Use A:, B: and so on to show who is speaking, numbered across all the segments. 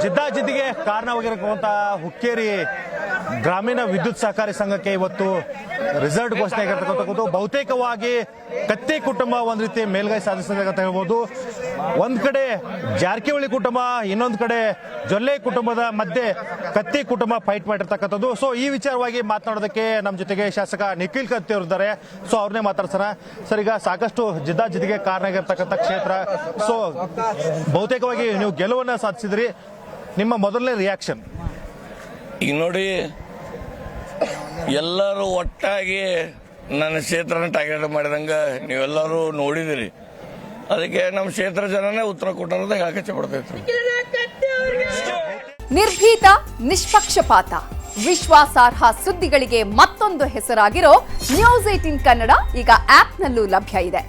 A: ಜಿದ್ದಾಜಿದ್ದಿಗೆ ಕಾರಣವಾಗಿರುವಂತಹ ಹುಕ್ಕೇರಿ ಗ್ರಾಮೀಣ ವಿದ್ಯುತ್ ಸಹಕಾರಿ ಸಂಘಕ್ಕೆ ಇವತ್ತು ರಿಸಲ್ಟ್ ಘೋಷಣೆ ಆಗಿರ್ತಕ್ಕಂಥದ್ದು ಬಹುತೇಕವಾಗಿ ಕತ್ತಿ ಕುಟುಂಬ ಒಂದ್ ರೀತಿ ಮೇಲ್ಗೈ ಸಾಧಿಸಿದೆ ಅಂತ ಹೇಳ್ಬೋದು. ಒಂದ್ ಕಡೆ ಜಾರಕಿಹೊಳಿ ಕುಟುಂಬ, ಇನ್ನೊಂದ್ ಕಡೆ ಜೊಲ್ಲೆ ಕುಟುಂಬದ ಮಧ್ಯೆ ಕತ್ತಿ ಕುಟುಂಬ ಫೈಟ್ ಮಾಡಿರ್ತಕ್ಕಂಥದ್ದು. ಸೊ ಈ ವಿಚಾರವಾಗಿ ಮಾತನಾಡೋದಕ್ಕೆ ನಮ್ಮ ಜೊತೆಗೆ ಶಾಸಕ ನಿಖಿಲ್ ಕತ್ತಿ ಅವರು ಇದ್ದಾರೆ. ಸೊ ಅವ್ರನ್ನೇ ಮಾತಾಡ್ಸೋಣ. ಸರ್, ಈಗ ಸಾಕಷ್ಟು ಜಿದ್ದಾಜಿದ್ದಿಗೆ ಕಾರಣ ಆಗಿರ್ತಕ್ಕಂಥ ಕ್ಷೇತ್ರ. ಸೊ ಬಹುತೇಕವಾಗಿ ನೀವು ಗೆಲುವನ್ನ ಸಾಧಿಸಿದ್ರಿ. ನಿಮ್ಮ ಮೊದಲನೇ ರಿಯಾಕ್ಷನ್?
B: ಈಗ ನೋಡಿ, ಎಲ್ಲರೂ ಒಟ್ಟಾಗಿ ನನ್ನ ಕ್ಷೇತ್ರನ ಟಾರ್ಗೆಟ್ ಮಾಡಿದಂಗ ನೀವೆಲ್ಲರೂ ನೋಡಿದಿರಿ. ಅದಕ್ಕೆ ನಮ್ಮ ಕ್ಷೇತ್ರ ಜನನೇ ಉತ್ತರ ಕೊಟ್ಟರದ ಹೇಳಕ್ಕೆ ಪಡ್ತೈತಿ.
C: ನಿರ್ಭೀತ, ನಿಷ್ಪಕ್ಷಪಾತ, ವಿಶ್ವಾಸಾರ್ಹ ಸುದ್ದಿಗಳಿಗೆ ಮತ್ತೊಂದು ಹೆಸರಾಗಿರೋ ನ್ಯೂಸ್ 18 ಕನ್ನಡ ಈಗ ಆಪ್ನಲ್ಲೂ ಲಭ್ಯ ಇದೆ.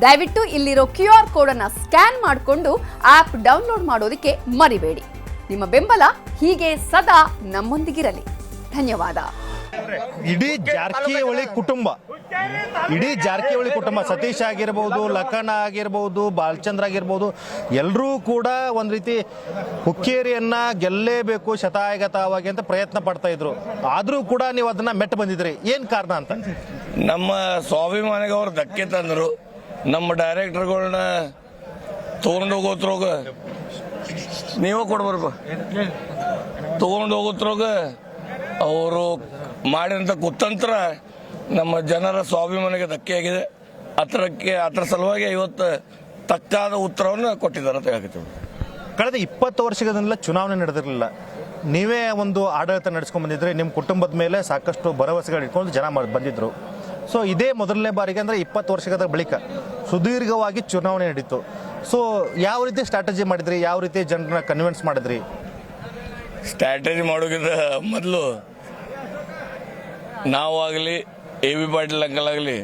C: ದಯವಿಟ್ಟು ಇಲ್ಲಿರೋ QR ಕೋಡ್ ಅನ್ನ ಸ್ಕ್ಯಾನ್ ಮಾಡಿಕೊಂಡು ಆಪ್ ಡೌನ್ಲೋಡ್ ಮಾಡೋದಕ್ಕೆ ಮರಿಬೇಡಿ. ನಿಮ್ಮ ಬೆಂಬಲ ಹೀಗೆ ಸದಾ ನಮ್ಮೊಂದಿಗಿರಲಿ. ಧನ್ಯವಾದ.
A: ಇಡೀ ಜಾರಕಿಹೊಳಿ ಕುಟುಂಬ ಸತೀಶ್ ಆಗಿರ್ಬೋದು, ಲಖನ್ ಆಗಿರ್ಬೋದು, ಬಾಲಚಂದ್ರ ಆಗಿರ್ಬೋದು, ಎಲ್ಲರೂ ಕೂಡ ಒಂದ್ ರೀತಿ ಹುಕ್ಕೇರಿಯನ್ನ ಗೆಲ್ಲೇಬೇಕು ಶತಾಯಗತವಾಗಿ ಅಂತ ಪ್ರಯತ್ನ ಪಡ್ತಾ ಇದ್ರು. ಆದ್ರೂ ಕೂಡ ನೀವು ಅದನ್ನ ಮೆಟ್ಟ ಬಂದಿದ್ರಿ. ಏನ್ ಕಾರಣ ಅಂತ?
B: ನಮ್ಮ ಸ್ವಾಭಿಮಾನಿಗೆ ಅವ್ರು ಧಕ್ಕೆ ತಂದ್ರು. ನಮ್ಮ ಡೈರೆಕ್ಟರ್ಗಳನ್ನ ತಗೊಂಡು ಹೋಗೋತ್ರೋಗ ನೀವೇ ಕೊಡ್ಬರ್ಬ ತಗೊಂಡು ಹೋಗೋತ್ರೋಗ ಅವರು ಮಾಡಿದಂಥ ಕುತಂತ್ರ ನಮ್ಮ ಜನರ ಸ್ವಾಭಿಮಾನಿಗೆ ಧಕ್ಕೆ ಆಗಿದೆ. ಅದರ ಸಲುವಾಗಿ ಇವತ್ತು ತಕ್ಕಾದ ಉತ್ತರವನ್ನು ಕೊಟ್ಟಿದ್ದಾರೆ ಅಂತ ಹೇಳ್ತೀವಿ.
A: ಕಳೆದ 20 ವರ್ಷಗಳಿಂದ ಚುನಾವಣೆ ನಡೆದಿರಲಿಲ್ಲ. ನೀವೇ ಒಂದು ಆಡಳಿತ ನಡೆಸ್ಕೊಂಡ್ ಬಂದಿದ್ರೆ, ನಿಮ್ಮ ಕುಟುಂಬದ ಮೇಲೆ ಸಾಕಷ್ಟು ಭರವಸೆಗಳು ಇಟ್ಕೊಂಡು ಜನ ಬಂದಿದ್ರು. ಸೊ ಇದೇ ಮೊದಲನೇ ಬಾರಿಗೆ ಅಂದ್ರೆ 20 ವರ್ಷಗಳ ಬಳಿಕ ಸುದೀರ್ಘವಾಗಿ ಚುನಾವಣೆ ನಡೀತು. ಸೊ ಯಾವ ರೀತಿ ಸ್ಟ್ರಾಟಜಿ ಮಾಡಿದ್ರಿ? ಯಾವ ರೀತಿ ಜನರನ್ನ ಕನ್ವಿನ್ಸ್ ಮಾಡಿದ್ರಿ?
B: ಸ್ಟ್ರಾಟಜಿ ಮಾಡೋಕ್ಕಿಂತ ಮೊದಲು ನಾವಾಗಲಿ AB ಪಾಟೀಲ್ ಅಂಕಲ್ ಆಗಲಿ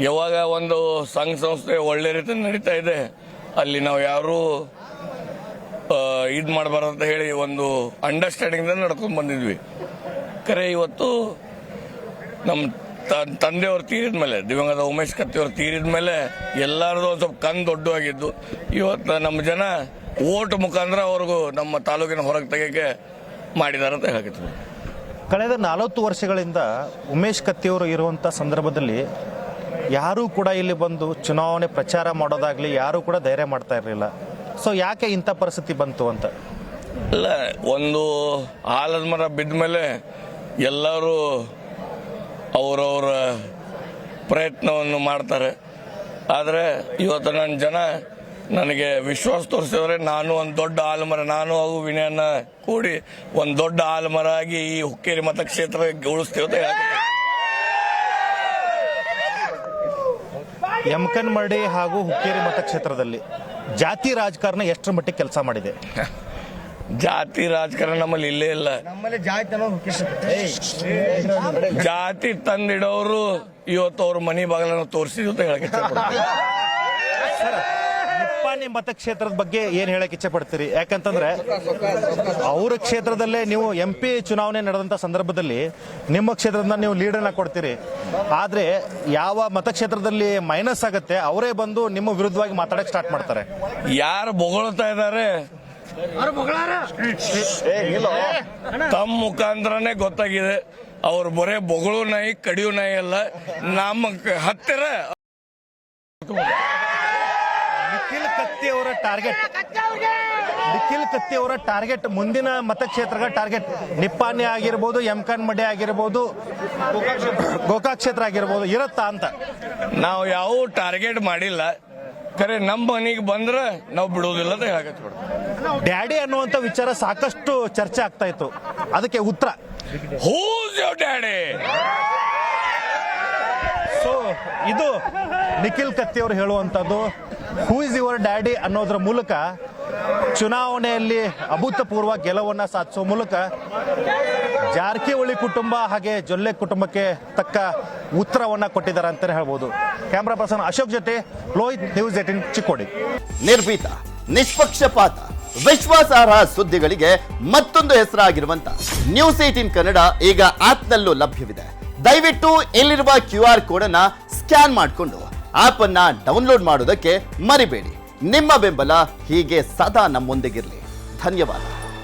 B: ಯಾವಾಗ ಒಂದು ಸಂಘ ಸಂಸ್ಥೆ ಒಳ್ಳೆ ರೀತಿ ನಡೀತಾ ಇದೆ ಅಲ್ಲಿ ನಾವು ಯಾರು ಇದು ಮಾಡಬಾರ್ದು ಅಂತ ಹೇಳಿ ಒಂದು ಅಂಡರ್ಸ್ಟ್ಯಾಂಡಿಂಗ್ ನಡ್ಕೊಂಡು ಬಂದಿದ್ವಿ. ಖರೆ ಇವತ್ತು ನಮ್ಮ ತಂದೆಯವ್ರು ತೀರಿದ ಮೇಲೆ, ದಿವಂಗತ ಉಮೇಶ್ ಕತ್ತಿ ಅವ್ರು ತೀರಿದ ಮೇಲೆ ಎಲ್ಲರದು ಒಂದು ಸ್ವಲ್ಪ ಕಣ್ಣು ದೊಡ್ಡವಾಗಿದ್ದು ಇವತ್ತು ನಮ್ಮ ಜನ ಓಟ್ ಮುಖಾಂತರ ಅವ್ರಿಗೂ ನಮ್ಮ ತಾಲೂಕಿನ ಹೊರಗೆ ತೆಗೆಯಕ್ಕೆ ಮಾಡಿದಾರೆ ಅಂತ ಹೇಳ್ತೀವಿ.
A: ಕಳೆದ 40 ವರ್ಷಗಳಿಂದ ಉಮೇಶ್ ಕತ್ತಿಯವರು ಇರುವಂಥ ಸಂದರ್ಭದಲ್ಲಿ ಯಾರೂ ಕೂಡ ಇಲ್ಲಿ ಬಂದು ಚುನಾವಣೆ ಪ್ರಚಾರ ಮಾಡೋದಾಗ್ಲಿ ಯಾರೂ ಕೂಡ ಧೈರ್ಯ ಮಾಡ್ತಾ ಇರಲಿಲ್ಲ. ಸೊ ಯಾಕೆ ಇಂಥ ಪರಿಸ್ಥಿತಿ ಬಂತು ಅಂತ?
B: ಅಲ್ಲ, ಒಂದು ಆಲದ ಮರ ಬಿದ್ದ ಮೇಲೆ ಎಲ್ಲರೂ ಅವರವರ ಪ್ರಯತ್ನವನ್ನು ಮಾಡ್ತಾರೆ. ಆದರೆ ಇವತ್ತು ನನ್ನ ಜನ ನನಗೆ ವಿಶ್ವಾಸ ತೋರಿಸಿದ್ರೆ ನಾನು ಒಂದು ದೊಡ್ಡ ಆಲಮರ, ನಾನು ಹಾಗೂ ವಿನಯನ ಕೂಡಿ ಒಂದು ದೊಡ್ಡ ಆಲಮರ ಆಗಿ ಈ ಹುಕ್ಕೇರಿ ಮತಕ್ಷೇತ್ರ ಉಳಿಸ್ತೇವೆ ಅಂತ ಹೇಳ್ತಾರೆ.
A: ಯಮಕನಮರಡಿ ಹಾಗೂ ಹುಕ್ಕೇರಿ ಮತಕ್ಷೇತ್ರದಲ್ಲಿ ಜಾತಿ ರಾಜಕಾರಣ ಎಷ್ಟರ ಮಟ್ಟಿಗೆ ಕೆಲಸ ಮಾಡಿದೆ?
B: ಜಾತಿ ರಾಜಕಾರಣ ನಮ್ಮಲ್ಲಿ ಇಲ್ಲೇ ಇಲ್ಲ. ಜಾತಿ ತಂದಿಡೋರು ಇವತ್ತು ಅವ್ರ ಮನಿ ಬಾಗಿಲನ್ನು ತೋರಿಸಿದ್ರು ಅಂತ ಹೇಳಕ್ಕೆ
A: ನಿಪ್ಪಾಣಿ ಮತಕ್ಷೇತ್ರದ ಬಗ್ಗೆ ಏನ್ ಹೇಳಕ್ ಇಚ್ಛೆ ಪಡ್ತೀರಿ? ಯಾಕಂತಂದ್ರೆ ಅವರ ಕ್ಷೇತ್ರದಲ್ಲೇ ನೀವು MP ಚುನಾವಣೆ ನಡೆದಂತ ಸಂದರ್ಭದಲ್ಲಿ ನಿಮ್ಮ ಕ್ಷೇತ್ರದಿಂದ ನೀವು ಲೀಡರ್ನ ಕೊಡ್ತೀರಿ. ಆದ್ರೆ ಯಾವ ಮತಕ್ಷೇತ್ರದಲ್ಲಿ ಮೈನಸ್ ಆಗುತ್ತೆ ಅವರೇ ಬಂದು ನಿಮ್ಮ ವಿರುದ್ಧವಾಗಿ ಮಾತಾಡಕ್ ಸ್ಟಾರ್ಟ್ ಮಾಡ್ತಾರೆ.
B: ಯಾರು ಬೊಗಳ್ತಾ ಇದ್ದಾರೆ ತಮ್ಮ ಮುಖಾಂತರನೇ ಗೊತ್ತಾಗಿದೆ. ಅವ್ರು ಬರೇ ಬೊಗಳು ನಾಯಿ ಕಡಿಯೋ ನಾಯಿ ಅಲ್ಲ, ನಮ್ಮ ಹತ್ತಿರ
A: ನಿಖಿಲ್ ಕತ್ತಿ ಅವರ ಟಾರ್ಗೆಟ್ ಮುಂದಿನ ಮತಕ್ಷೇತ್ರಗಳ ಟಾರ್ಗೆಟ್ ನಿಪ್ಪಾಣಿ ಆಗಿರ್ಬೋದು, ಯಮಕನಮರಡಿ ಆಗಿರ್ಬೋದು, ಗೋಕಾಕ್ ಕ್ಷೇತ್ರ ಆಗಿರ್ಬೋದು ಇರುತ್ತಾ ಅಂತ?
B: ನಾವು ಯಾವ ಟಾರ್ಗೆಟ್ ಮಾಡಿಲ್ಲ. ಖರೆ ನಮ್ಮ ಮನೆಗೆ ಬಂದ್ರೆ ನಾವು ಬಿಡೋದಿಲ್ಲ ಅಂತ ಹೇಳಕತ್ಬಿಡ್ತೀವಿ.
A: ಡ್ಯಾಡಿ ಅನ್ನುವಂತ ವಿಚಾರ ಸಾಕಷ್ಟು ಚರ್ಚೆ ಆಗ್ತಾ ಇತ್ತು. ಅದಕ್ಕೆ ಉತ್ತರ
B: ಹೂಸ್ ಯುವರ್ ಡ್ಯಾಡಿ?
A: ಸೊ ಇದು ನಿಖಿಲ್ ಕತ್ತಿ ಅವರು ಹೇಳುವಂತದ್ದು. ಹೂ ಇಸ್ ಯುವರ್ ಡ್ಯಾಡಿ ಅನ್ನೋದ್ರ ಮೂಲಕ ಚುನಾವಣೆಯಲ್ಲಿ ಅಭೂತಪೂರ್ವ ಗೆಲುವನ್ನ ಸಾಧಿಸುವ ಮೂಲಕ ಜಾರಕಿಹೊಳಿ ಕುಟುಂಬ ಹಾಗೆ ಜೊಲ್ಲೆ ಕುಟುಂಬಕ್ಕೆ ತಕ್ಕ ಉತ್ತರವನ್ನ ಕೊಟ್ಟಿದ್ದಾರೆ ಅಂತಾನೆ ಹೇಳ್ಬೋದು. ಕ್ಯಾಮರಾ ಪರ್ಸನ್ ಅಶೋಕ್ ಜೊತೆ ಲೋಹಿತ್, ನ್ಯೂಸ್ 18 ಚಿಕ್ಕೋಡಿ.
D: ನಿರ್ಭೀತ, ನಿಷ್ಪಕ್ಷಪಾತ, ವಿಶ್ವಾಸಾರ್ಹ ಸುದ್ದಿಗಳಿಗೆ ಮತ್ತೊಂದು ಹೆಸರಾಗಿರುವಂತ ನ್ಯೂಸ್ 18 ಕನ್ನಡ ಈಗ ಆಪ್ನಲ್ಲೂ ಲಭ್ಯವಿದೆ. ದಯವಿಟ್ಟು ಇಲ್ಲಿರುವ QR ಕೋಡ್ ಅನ್ನ ಸ್ಕ್ಯಾನ್ ಮಾಡಿಕೊಂಡು ಆಪ್ ಅನ್ನ ಡೌನ್ಲೋಡ್ ಮಾಡೋದಕ್ಕೆ ಮರಿಬೇಡಿ. ನಿಮ್ಮ ಬೆಂಬಲ ಹೀಗೆ ಸದಾ ನಮ್ಮೊಂದಿಗಿರಲಿ. ಧನ್ಯವಾದ.